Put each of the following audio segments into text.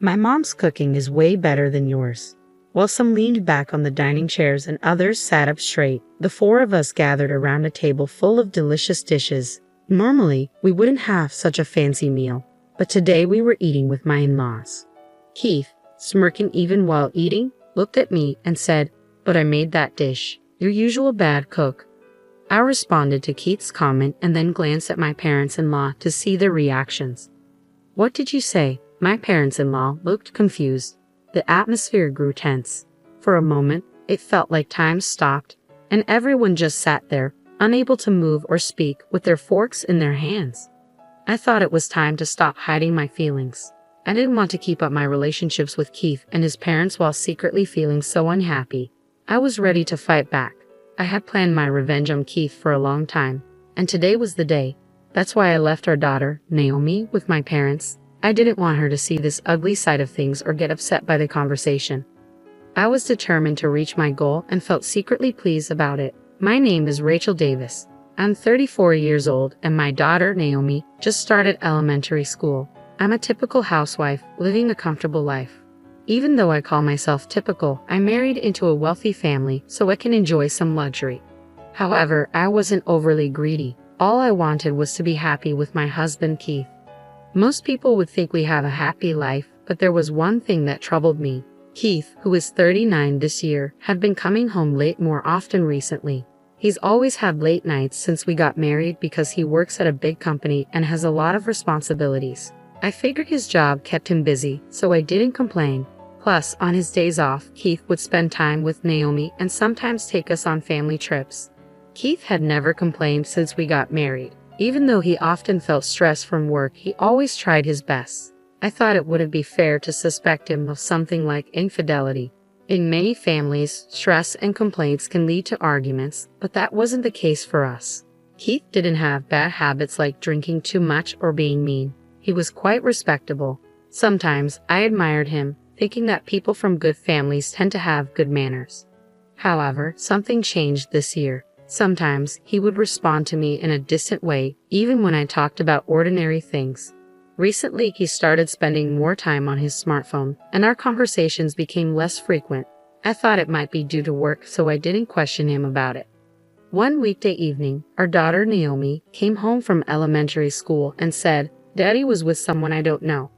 My mom's cooking is way better than yours." While some leaned back on the dining chairs and others sat up straight, the four of us gathered around a table full of delicious dishes. Normally, we wouldn't have such a fancy meal, but today we were eating with my in-laws. Keith, smirking even while eating, looked at me and said, "But I made that dish. Your usual bad cook." I responded to Keith's comment and then glanced at my parents-in-law to see their reactions. "What did you say?" My parents-in-law looked confused. The atmosphere grew tense. For a moment, it felt like time stopped, and everyone just sat there, unable to move or speak, with their forks in their hands. I thought it was time to stop hiding my feelings. I didn't want to keep up my relationships with Keith and his parents while secretly feeling so unhappy. I was ready to fight back. I had planned my revenge on Keith for a long time, and today was the day. That's why I left our daughter, Naomi, with my parents. I didn't want her to see this ugly side of things or get upset by the conversation. I was determined to reach my goal and felt secretly pleased about it. My name is Rachel Davis. I'm 34 years old, and my daughter, Naomi, just started elementary school. I'm a typical housewife, living a comfortable life. Even though I call myself typical, I married into a wealthy family, so I can enjoy some luxury. However, I wasn't overly greedy. All I wanted was to be happy with my husband, Keith. Most people would think we have a happy life, but there was one thing that troubled me. Keith, who is 39 this year, had been coming home late more often recently. He's always had late nights since we got married because he works at a big company and has a lot of responsibilities. I figured his job kept him busy, so I didn't complain. Plus, on his days off, Keith would spend time with Naomi and sometimes take us on family trips. Keith had never complained since we got married. Even though he often felt stressed from work, he always tried his best. I thought it wouldn't be fair to suspect him of something like infidelity. In many families, stress and complaints can lead to arguments, but that wasn't the case for us. Keith didn't have bad habits like drinking too much or being mean. He was quite respectable. Sometimes I admired him, thinking that people from good families tend to have good manners. However, something changed this year. Sometimes he would respond to me in a distant way, even when I talked about ordinary things. Recently, he started spending more time on his smartphone, and our conversations became less frequent. I thought it might be due to work, so I didn't question him about it. One weekday evening, our daughter Naomi came home from elementary school and said, "Daddy was with someone I don't know."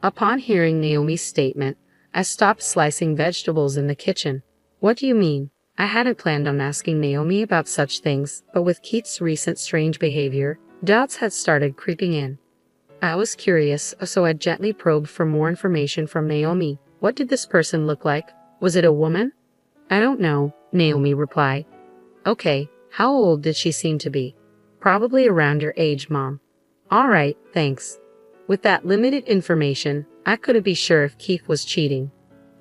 Upon hearing Naomi's statement, I stopped slicing vegetables in the kitchen. "What do you mean?" I hadn't planned on asking Naomi about such things, but with Keith's recent strange behavior, doubts had started creeping in. I was curious, so I gently probed for more information from Naomi. "What did this person look like? Was it a woman?" "I don't know," Naomi replied. "Okay, how old did she seem to be?" "Probably around your age, Mom." "All right, thanks." With that limited information, I couldn't be sure if Keith was cheating.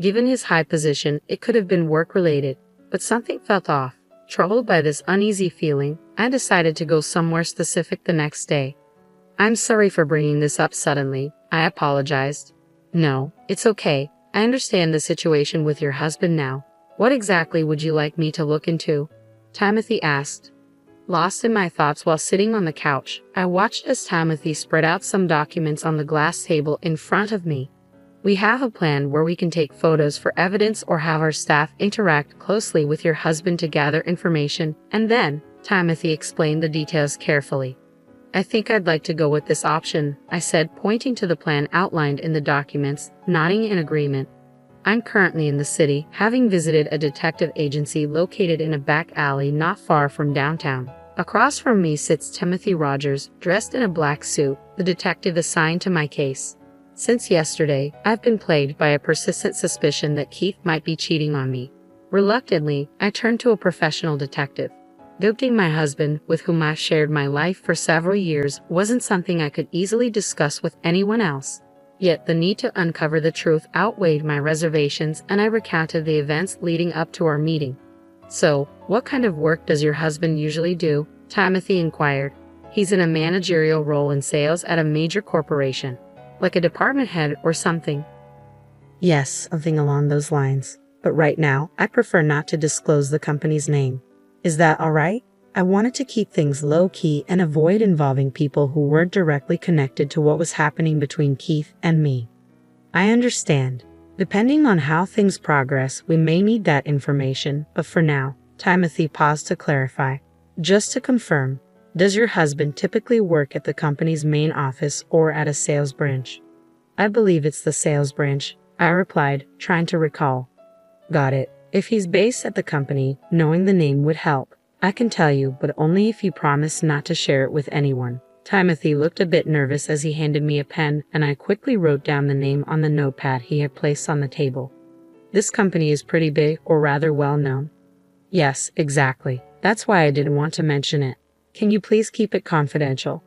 Given his high position, it could have been work-related. But something felt off. Troubled by this uneasy feeling, I decided to go somewhere specific the next day. "I'm sorry for bringing this up suddenly," I apologized. "No, it's okay. I understand the situation with your husband now. What exactly would you like me to look into?" Timothy asked. Lost in my thoughts while sitting on the couch, I watched as Timothy spread out some documents on the glass table in front of me. "We have a plan where we can take photos for evidence or have our staff interact closely with your husband to gather information, and then," Timothy explained the details carefully. "I think I'd like to go with this option," I said, pointing to the plan outlined in the documents, nodding in agreement. "I'm currently in the city, having visited a detective agency located in a back alley not far from downtown. Across from me sits Timothy Rogers, dressed in a black suit, the detective assigned to my case. Since yesterday, I've been plagued by a persistent suspicion that Keith might be cheating on me. Reluctantly, I turned to a professional detective. Ghosting my husband, with whom I've shared my life for several years, wasn't something I could easily discuss with anyone else. Yet the need to uncover the truth outweighed my reservations, and I recounted the events leading up to our meeting. "So, what kind of work does your husband usually do?" Timothy inquired. "He's in a managerial role in sales at a major corporation. Like a department head or something?" "Yes, something along those lines. But right now, I prefer not to disclose the company's name. Is that all right? I wanted to keep things low-key and avoid involving people who weren't directly connected to what was happening between Keith and me." I understand. Depending on how things progress, we may need that information, but for now, Timothy paused to clarify. Just to confirm, does your husband typically work at the company's main office or at a sales branch? I believe it's the sales branch, I replied, trying to recall. Got it. If he's based at the company, knowing the name would help. I can tell you, but only if you promise not to share it with anyone. Timothy looked a bit nervous as he handed me a pen, and I quickly wrote down the name on the notepad he had placed on the table. This company is pretty big, or rather well known. Yes, exactly. That's why I didn't want to mention it. Can you please keep it confidential?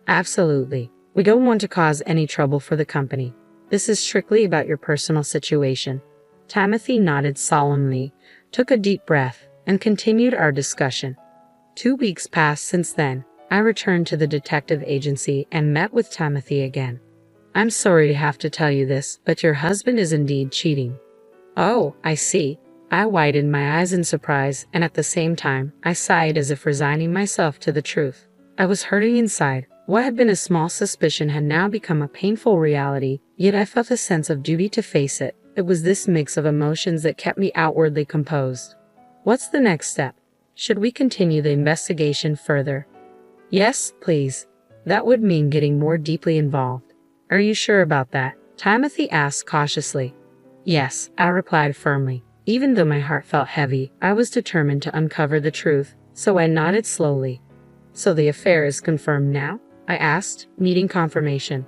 Absolutely. We don't want to cause any trouble for the company. This is strictly about your personal situation. Timothy nodded solemnly, took a deep breath, and continued our discussion. 2 weeks passed since then. I returned to the detective agency and met with Timothy again. I'm sorry to have to tell you this, but your husband is indeed cheating. Oh, I see. I widened my eyes in surprise, and at the same time, I sighed as if resigning myself to the truth. I was hurting inside. What had been a small suspicion had now become a painful reality, yet I felt a sense of duty to face it. It was this mix of emotions that kept me outwardly composed. What's the next step? Should we continue the investigation further? Yes, please. That would mean getting more deeply involved. Are you sure about that? Timothy asked cautiously. Yes, I replied firmly. Even though my heart felt heavy, I was determined to uncover the truth, so I nodded slowly. So the affair is confirmed now? I asked, needing confirmation.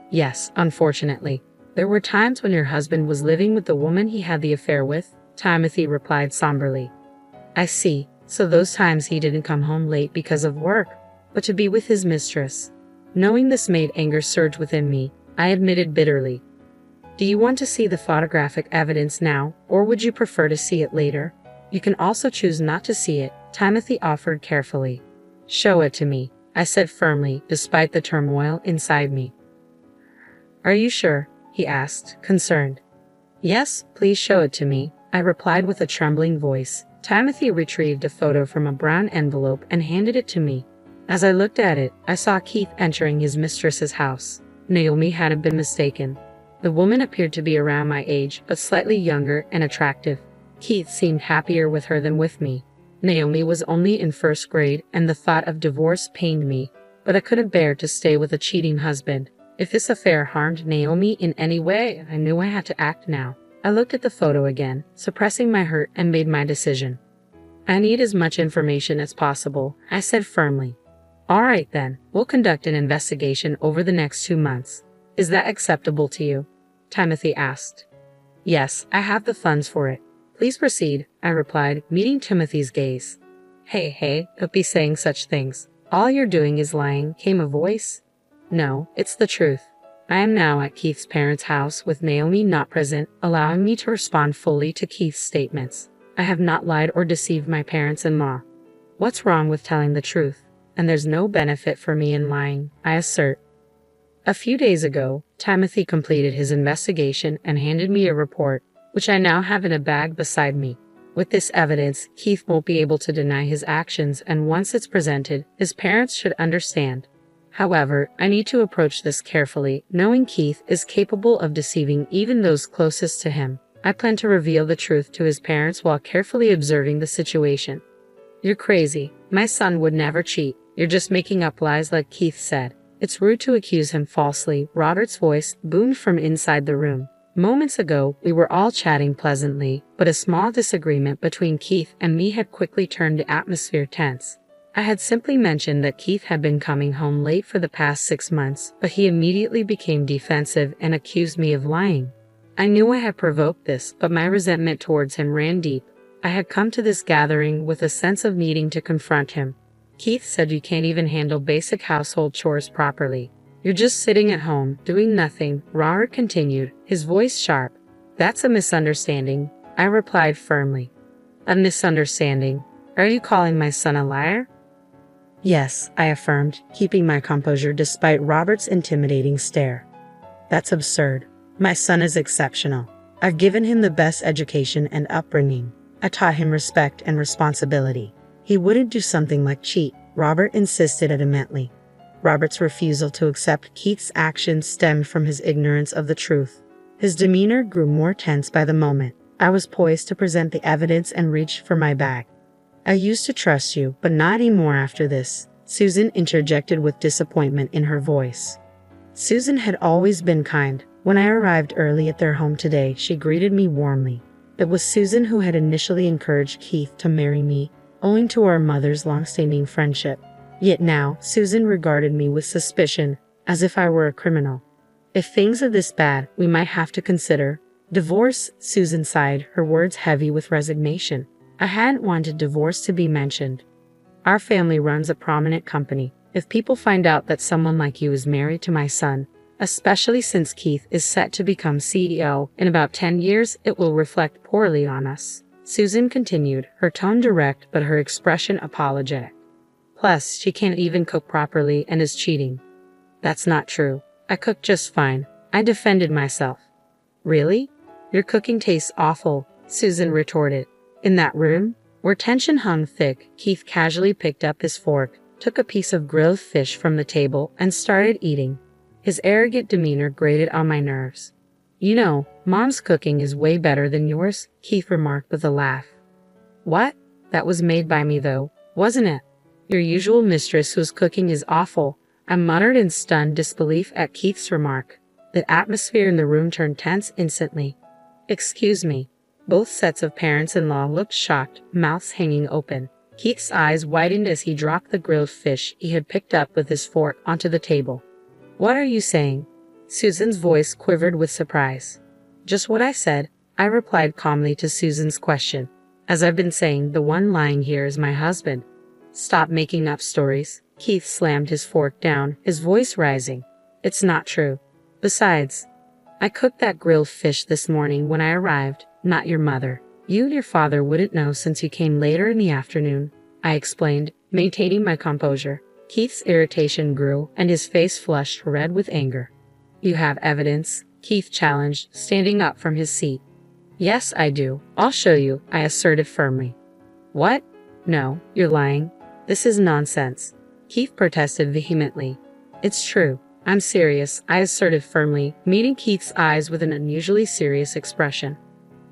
Yes, unfortunately. There were times when your husband was living with the woman he had the affair with, Timothy replied somberly. I see. So those times he didn't come home late because of work, but to be with his mistress. Knowing this made anger surge within me, I admitted bitterly. Do you want to see the photographic evidence now, or would you prefer to see it later? You can also choose not to see it, Timothy offered carefully. Show it to me, I said firmly, despite the turmoil inside me. Are you sure? He asked, concerned. Yes, please show it to me, I replied with a trembling voice. Timothy retrieved a photo from a brown envelope and handed it to me. As I looked at it, I saw Keith entering his mistress's house. Naomi hadn't been mistaken. The woman appeared to be around my age, but slightly younger and attractive. Keith seemed happier with her than with me. Naomi was only in first grade, and the thought of divorce pained me, but I couldn't bear to stay with a cheating husband. If this affair harmed Naomi in any way, I knew I had to act now. I looked at the photo again, suppressing my hurt, and made my decision. I need as much information as possible, I said firmly. All right then, we'll conduct an investigation over the next 2 months. Is that acceptable to you? Timothy asked. Yes, I have the funds for it. Please proceed, I replied, meeting Timothy's gaze. Hey, don't be saying such things. All you're doing is lying, came a voice. No, it's the truth. I am now at Keith's parents' house with Naomi not present, allowing me to respond fully to Keith's statements. I have not lied or deceived my parents-in-law. What's wrong with telling the truth? And there's no benefit for me in lying, I assert. A few days ago, Timothy completed his investigation and handed me a report, which I now have in a bag beside me. With this evidence, Keith won't be able to deny his actions, and once it's presented, his parents should understand. However, I need to approach this carefully, knowing Keith is capable of deceiving even those closest to him. I plan to reveal the truth to his parents while carefully observing the situation. You're crazy. My son would never cheat. You're just making up lies like Keith said. It's rude to accuse him falsely, Robert's voice boomed from inside the room. Moments ago, we were all chatting pleasantly, but a small disagreement between Keith and me had quickly turned the atmosphere tense. I had simply mentioned that Keith had been coming home late for the past 6 months, but he immediately became defensive and accused me of lying. I knew I had provoked this, but my resentment towards him ran deep. I had come to this gathering with a sense of needing to confront him. Keith said you can't even handle basic household chores properly. You're just sitting at home, doing nothing, Robert continued, his voice sharp. That's a misunderstanding, I replied firmly. A misunderstanding? Are you calling my son a liar? Yes, I affirmed, keeping my composure despite Robert's intimidating stare. That's absurd. My son is exceptional. I've given him the best education and upbringing. I taught him respect and responsibility. He wouldn't do something like cheat, Robert insisted adamantly. Robert's refusal to accept Keith's actions stemmed from his ignorance of the truth. His demeanor grew more tense by the moment. I was poised to present the evidence and reached for my bag. I used to trust you, but not anymore after this, Susan interjected with disappointment in her voice. Susan had always been kind. When I arrived early at their home today, she greeted me warmly. It was Susan who had initially encouraged Keith to marry me, owing to our mother's long-standing friendship. Yet now, Susan regarded me with suspicion, as if I were a criminal. If things are this bad, we might have to consider divorce, Susan sighed, her words heavy with resignation. I hadn't wanted divorce to be mentioned. Our family runs a prominent company. If people find out that someone like you is married to my son, especially since Keith is set to become CEO in about 10 years, it will reflect poorly on us. Susan continued, her tone direct but her expression apologetic. Plus, she can't even cook properly and is cheating. That's not true. I cook just fine. I defended myself. Really? Your cooking tastes awful, Susan retorted. In that room, where tension hung thick, Keith casually picked up his fork, took a piece of grilled fish from the table, and started eating. His arrogant demeanor grated on my nerves. You know, Mom's cooking is way better than yours, Keith remarked with a laugh. What? That was made by me though, wasn't it? Your usual mistress whose cooking is awful, I muttered in stunned disbelief at Keith's remark. The atmosphere in the room turned tense instantly. Excuse me. Both sets of parents-in-law looked shocked, mouths hanging open. Keith's eyes widened as he dropped the grilled fish he had picked up with his fork onto the table. What are you saying? Susan's voice quivered with surprise. Just what I said, I replied calmly to Susan's question. As I've been saying, the one lying here is my husband. Stop making up stories. Keith slammed his fork down, his voice rising. It's not true. Besides, I cooked that grilled fish this morning when I arrived, not your mother. You and your father wouldn't know since you came later in the afternoon, I explained, maintaining my composure. Keith's irritation grew, and his face flushed red with anger. You have evidence? Keith challenged, standing up from his seat. Yes, I do. I'll show you, I asserted firmly. What? No, you're lying. This is nonsense. Keith protested vehemently. It's true. I'm serious, I asserted firmly, meeting Keith's eyes with an unusually serious expression.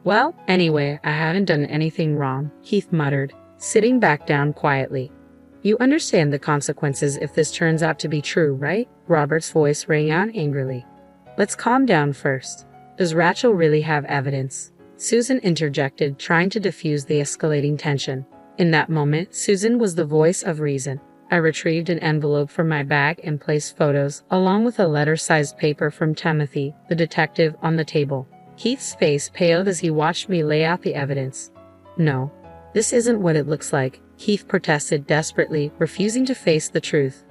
Well, anyway, I haven't done anything wrong, Keith muttered, sitting back down quietly. You understand the consequences if this turns out to be true, right? Robert's voice rang out angrily. Let's calm down first. Does Rachel really have evidence? Susan interjected, trying to diffuse the escalating tension. In that moment, Susan was the voice of reason. I retrieved an envelope from my bag and placed photos, along with a letter-sized paper from Timothy, the detective, on the table. Keith's face paled as he watched me lay out the evidence. No, this isn't what it looks like, Keith protested desperately, refusing to face the truth.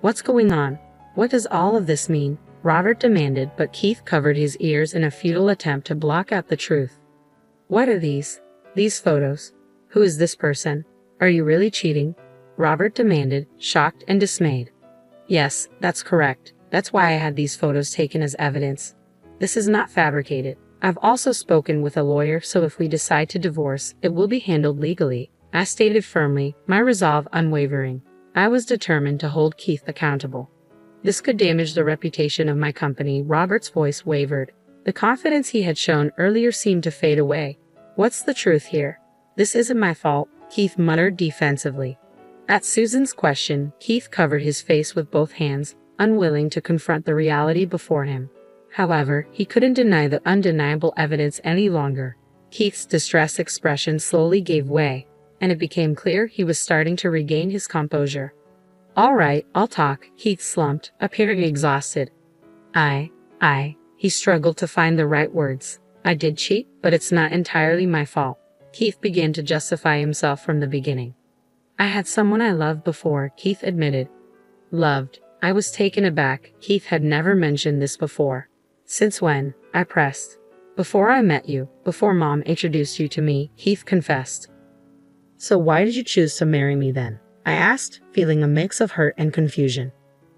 What's going on? What does all of this mean? Robert demanded, but Keith covered his ears in a futile attempt to block out the truth. What are these? These photos? Who is this person? Are you really cheating? Robert demanded, shocked and dismayed. Yes, that's correct. That's why I had these photos taken as evidence. This is not fabricated. I've also spoken with a lawyer, so if we decide to divorce, it will be handled legally, I stated firmly, my resolve unwavering. I was determined to hold Keith accountable. This could damage the reputation of my company. Robert's voice wavered. The confidence he had shown earlier seemed to fade away. What's the truth here? This isn't my fault, Keith muttered defensively. At Susan's question, Keith covered his face with both hands, unwilling to confront the reality before him. However, he couldn't deny the undeniable evidence any longer. Keith's distressed expression slowly gave way, and it became clear he was starting to regain his composure. All right, I'll talk, Keith slumped, appearing exhausted. He struggled to find the right words. I did cheat, but it's not entirely my fault. Keith began to justify himself from the beginning. I had someone I loved before, Keith admitted. Loved. I was taken aback. Keith had never mentioned this before. Since when? I pressed. Before I met you, before Mom introduced you to me, Keith confessed. So why did you choose to marry me then? I asked, feeling a mix of hurt and confusion.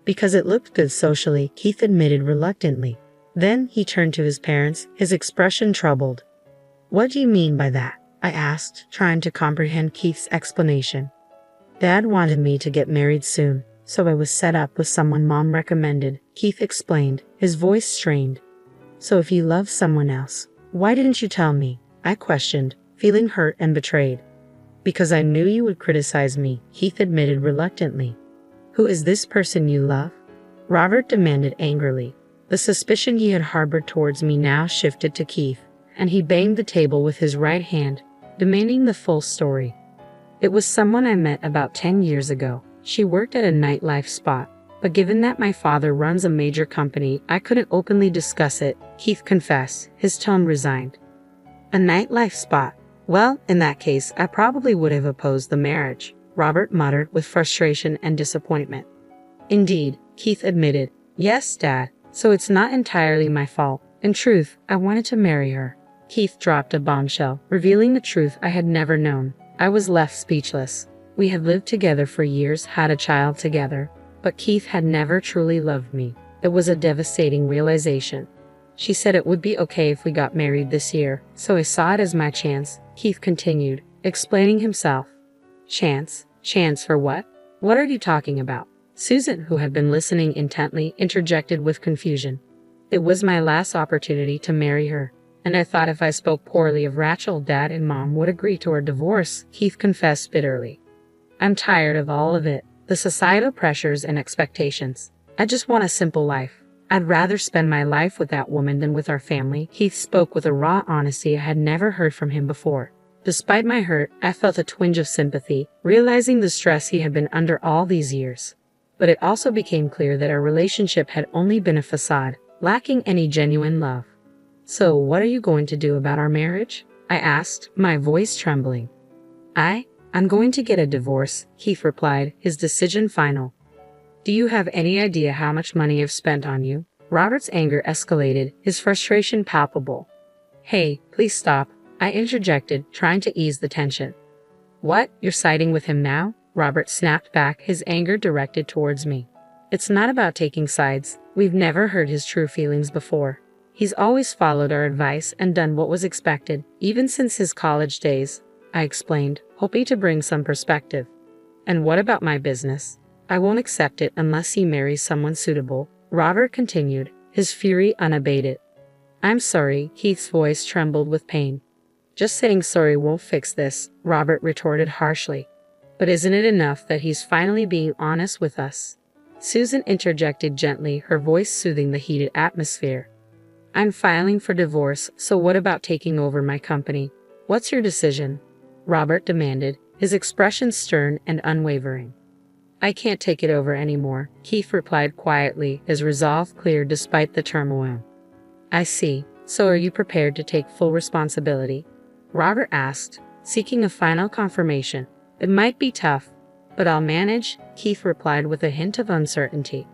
Because it looked good socially, Keith admitted reluctantly. Then he turned to his parents, his expression troubled. What do you mean by that? I asked, trying to comprehend Keith's explanation. Dad wanted me to get married soon, so I was set up with someone Mom recommended, Keith explained, his voice strained. So if you love someone else, why didn't you tell me? I questioned, feeling hurt and betrayed. Because I knew you would criticize me, Keith admitted reluctantly. Who is this person you love? Robert demanded angrily. The suspicion he had harbored towards me now shifted to Keith, and he banged the table with his right hand, demanding the full story. It was someone I met about 10 years ago. She worked at a nightlife spot, but given that my father runs a major company, I couldn't openly discuss it, Keith confessed, his tone resigned. A nightlife spot? Well, in that case, I probably would have opposed the marriage, Robert muttered with frustration and disappointment. Indeed, Keith admitted. Yes, Dad, so it's not entirely my fault. In truth, I wanted to marry her. Keith dropped a bombshell, revealing the truth I had never known. I was left speechless. We had lived together for years, had a child together, but Keith had never truly loved me. It was a devastating realization. She said it would be okay if we got married this year, so I saw it as my chance, Keith continued, explaining himself. Chance? Chance for what? What are you talking about? Susan, who had been listening intently, interjected with confusion. It was my last opportunity to marry her, and I thought if I spoke poorly of Rachel, Dad and Mom would agree to our divorce, Keith confessed bitterly. I'm tired of all of it, the societal pressures and expectations. I just want a simple life. I'd rather spend my life with that woman than with our family. Keith spoke with a raw honesty I had never heard from him before. Despite my hurt, I felt a twinge of sympathy, realizing the stress he had been under all these years. But it also became clear that our relationship had only been a facade, lacking any genuine love. So, what are you going to do about our marriage? I asked, my voice trembling. I'm going to get a divorce, Keith replied, his decision final. Do you have any idea how much money I've spent on you? Robert's anger escalated, his frustration palpable. Hey, please stop, I interjected, trying to ease the tension. What, you're siding with him now? Robert snapped back, his anger directed towards me. It's not about taking sides. We've never heard his true feelings before. He's always followed our advice and done what was expected, even since his college days, I explained, hoping to bring some perspective. And what about my business? I won't accept it unless he marries someone suitable, Robert continued, his fury unabated. I'm sorry, Keith's voice trembled with pain. Just saying sorry won't fix this, Robert retorted harshly. But isn't it enough that he's finally being honest with us? Susan interjected gently, her voice soothing the heated atmosphere. I'm filing for divorce, so what about taking over my company? What's your decision? Robert demanded, his expression stern and unwavering. I can't take it over anymore, Keith replied quietly, his resolve clear despite the turmoil. I see. So are you prepared to take full responsibility? Robert asked, seeking a final confirmation. It might be tough, but I'll manage, Keith replied with a hint of uncertainty.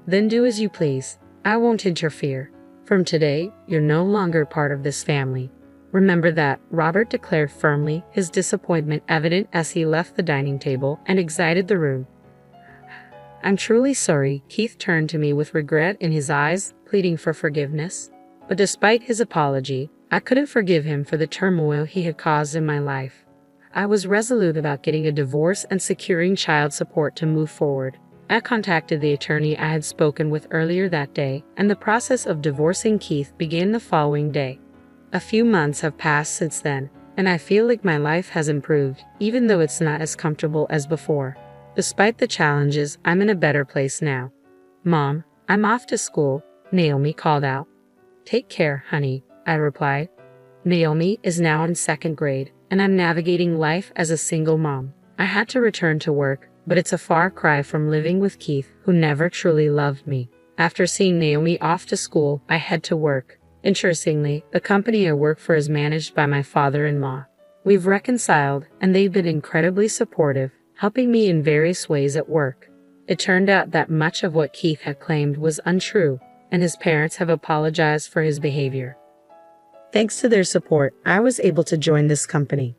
Then do as you please. I won't interfere. From today, you're no longer part of this family. Remember that, Robert declared firmly, his disappointment evident as he left the dining table and exited the room. I'm truly sorry, Keith turned to me with regret in his eyes, pleading for forgiveness. But despite his apology, I couldn't forgive him for the turmoil he had caused in my life. I was resolute about getting a divorce and securing child support to move forward. I contacted the attorney I had spoken with earlier that day, and the process of divorcing Keith began the following day. A few months have passed since then, and I feel like my life has improved, even though it's not as comfortable as before. Despite the challenges, I'm in a better place now. Mom, I'm off to school, Naomi called out. Take care, honey, I replied. Naomi is now in 2nd grade, and I'm navigating life as a single mom. I had to return to work, but it's a far cry from living with Keith, who never truly loved me. After seeing Naomi off to school, I head to work. Interestingly, the company I work for is managed by my father-in-law. We've reconciled, and they've been incredibly supportive, helping me in various ways at work. It turned out that much of what Keith had claimed was untrue, and his parents have apologized for his behavior. Thanks to their support, I was able to join this company.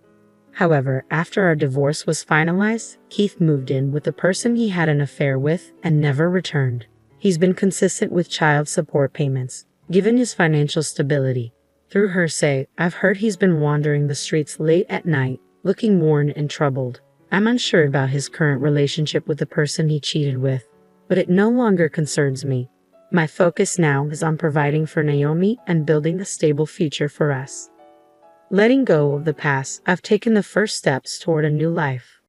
However, after our divorce was finalized, Keith moved in with the person he had an affair with and never returned. He's been consistent with child support payments, given his financial stability. Through hearsay, I've heard he's been wandering the streets late at night, looking worn and troubled. I'm unsure about his current relationship with the person he cheated with, but it no longer concerns me. My focus now is on providing for Naomi and building a stable future for us. Letting go of the past, I've taken the first steps toward a new life.